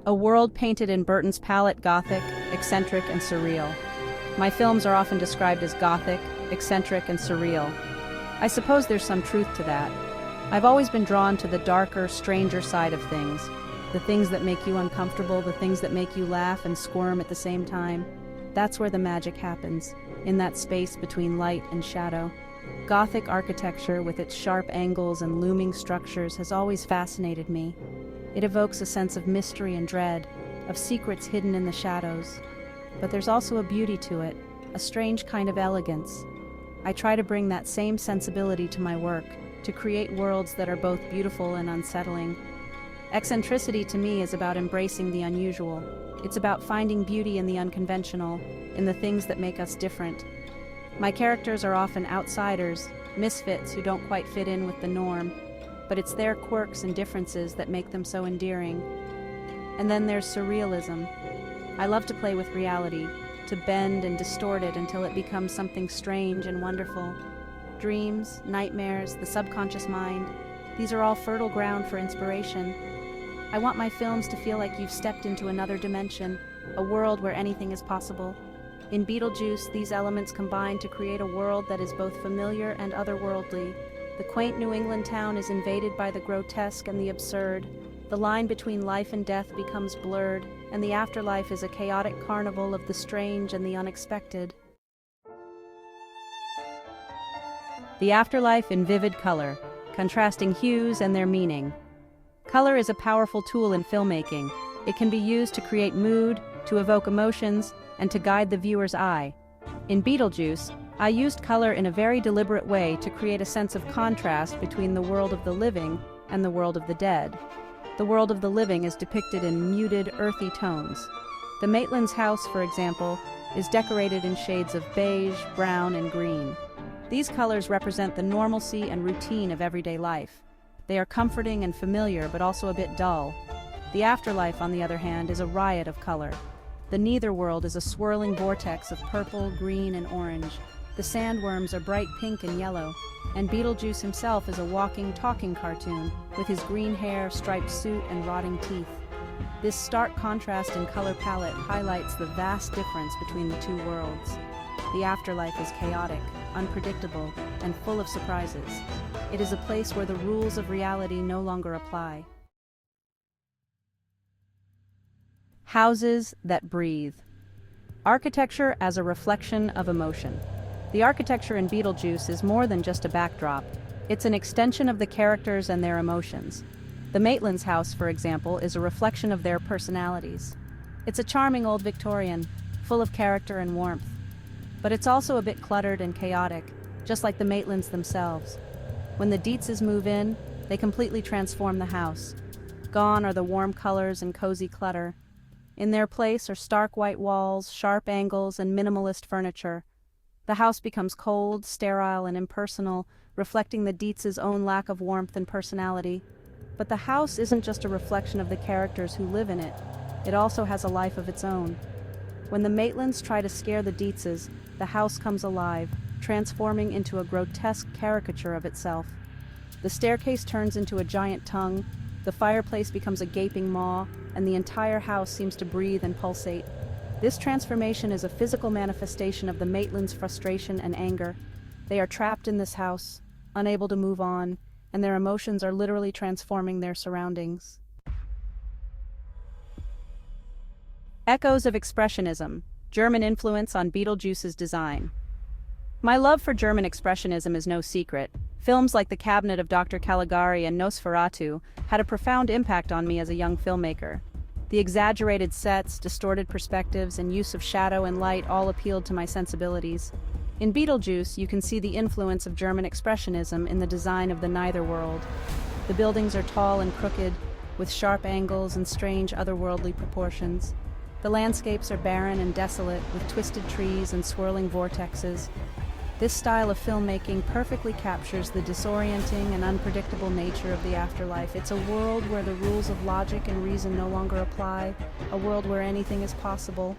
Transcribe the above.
a world painted in Burton's palette, gothic, eccentric, and surreal. My films are often described as gothic, eccentric, and surreal. I suppose there's some truth to that. I've always been drawn to the darker, stranger side of things. The things that make you uncomfortable, the things that make you laugh and squirm at the same time. That's where the magic happens, in that space between light and shadow. Gothic architecture, with its sharp angles and looming structures, has always fascinated me. It evokes a sense of mystery and dread, of secrets hidden in the shadows. But there's also a beauty to it, a strange kind of elegance. I try to bring that same sensibility to my work, to create worlds that are both beautiful and unsettling. Eccentricity to me is about embracing the unusual. It's about finding beauty in the unconventional, in the things that make us different. My characters are often outsiders, misfits who don't quite fit in with the norm, but it's their quirks and differences that make them so endearing. And then there's surrealism. I love to play with reality, to bend and distort it until it becomes something strange and wonderful. Dreams, nightmares, the subconscious mind, these are all fertile ground for inspiration. I want my films to feel like you've stepped into another dimension, a world where anything is possible. In Beetlejuice, these elements combine to create a world that is both familiar and otherworldly. The quaint New England town is invaded by the grotesque and the absurd. The line between life and death becomes blurred, and the afterlife is a chaotic carnival of the strange and the unexpected. The afterlife in vivid color, contrasting hues and their meaning. Color is a powerful tool in filmmaking. It can be used to create mood, to evoke emotions, and to guide the viewer's eye. In Beetlejuice, I used color in a very deliberate way to create a sense of contrast between the world of the living and the world of the dead. The world of the living is depicted in muted, earthy tones. The Maitland's house, for example, is decorated in shades of beige, brown, and green. These colors represent the normalcy and routine of everyday life. They are comforting and familiar, but also a bit dull. The afterlife, on the other hand, is a riot of color. The netherworld is a swirling vortex of purple, green, and orange. The sandworms are bright pink and yellow, and Beetlejuice himself is a walking, talking cartoon, with his green hair, striped suit, and rotting teeth. This stark contrast in color palette highlights the vast difference between the two worlds. The afterlife is chaotic, unpredictable, and full of surprises. It is a place where the rules of reality no longer apply. Houses that breathe. Architecture as a reflection of emotion. The architecture in Beetlejuice is more than just a backdrop. It's an extension of the characters and their emotions. The Maitland's house, for example, is a reflection of their personalities. It's a charming old Victorian, full of character and warmth. But it's also a bit cluttered and chaotic, just like the Maitlands themselves. When the Dietzes move in, they completely transform the house. Gone are the warm colors and cozy clutter. In their place are stark white walls, sharp angles, and minimalist furniture. The house becomes cold, sterile, and impersonal, reflecting the Dietzes' own lack of warmth and personality. But the house isn't just a reflection of the characters who live in it. It also has a life of its own. When the Maitlands try to scare the Dietzes, the house comes alive, transforming into a grotesque caricature of itself. The staircase turns into a giant tongue, the fireplace becomes a gaping maw, and the entire house seems to breathe and pulsate. This transformation is a physical manifestation of the Maitlands' frustration and anger. They are trapped in this house, unable to move on, and their emotions are literally transforming their surroundings. Echoes of Expressionism, German influence on Beetlejuice's design. My love for German Expressionism is no secret. Films like The Cabinet of Dr. Caligari and Nosferatu had a profound impact on me as a young filmmaker. The exaggerated sets, distorted perspectives, and use of shadow and light all appealed to my sensibilities. In Beetlejuice, you can see the influence of German Expressionism in the design of the netherworld. The buildings are tall and crooked, with sharp angles and strange otherworldly proportions. The landscapes are barren and desolate, with twisted trees and swirling vortexes. This style of filmmaking perfectly captures the disorienting and unpredictable nature of the afterlife. It's a world where the rules of logic and reason no longer apply, a world where anything is possible.